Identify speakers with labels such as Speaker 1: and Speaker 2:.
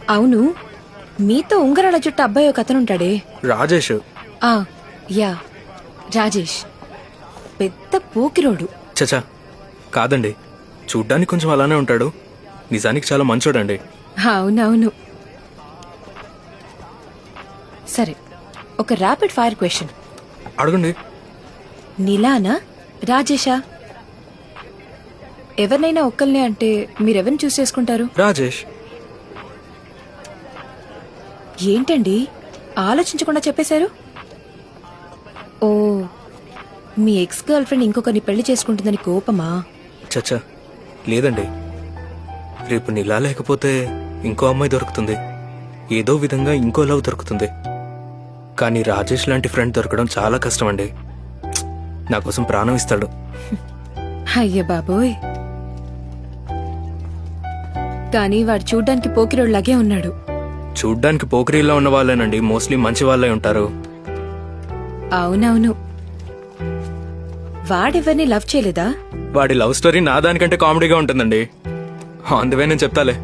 Speaker 1: అవును, మీతో ఉంగరాల చుట్టూ అబ్బాయి ఒక అతను ఉంటాడే.
Speaker 2: రాజేష్.
Speaker 1: ఆ, యా, రాజేష్. పెద్ద పోకిరోడు.
Speaker 2: చచా కాదండి, చూడ్డానికి కొంచెం అలానే ఉంటాడు, నిజానికి చాలా మంచోడండి.
Speaker 1: అవునవును. సరే, ఒక ర్యాపిడ్ ఫైర్ క్వశ్చన్.
Speaker 2: అడగండి.
Speaker 1: నీలానా రాజేషా? ఎవరినైనా ఒక్కల్నే అంటే మీరెవరిని చూస్ చేసుకుంటారు?
Speaker 2: రాజేష్.
Speaker 1: ఏంటండి ఆలోచించకుండా చెప్పేశారు? ఓ, మీ ఎక్స్ గర్ల్ ఫ్రెండ్ ఇంకొకరిని పెళ్లి చేసుకుంటుందని కోపమా?
Speaker 2: చచ్చా లేదండి, రేపు నీలా లేకపోతే ఇంకో అమ్మాయి దొరుకుతుంది, ఏదో విధంగా ఇంకో లవ్ దొరుకుతుంది. కానీ రాజేష్ లాంటి ఫ్రెండ్ దొరకడం చాలా కష్టం అండి. నా కోసం ప్రాణం ఇస్తాడు.
Speaker 1: అయ్య బాబోయ్. కానీ వాడు చూడ్డానికి పోకిరోడ్లాగే ఉన్నాడు.
Speaker 2: చూడ్డానికి పోకిరీలా ఉన్న వాళ్ళేనండి మోస్ట్లీ మంచి వాళ్ళే ఉంటారు.
Speaker 1: అవునవును. వాడెవరిని లవ్ చేయలేదా?
Speaker 2: వాడి లవ్ స్టోరీ నా దానికంటే కామెడీగా ఉంటుందండి. ఆన్ ది వే నేను చెప్తాలే.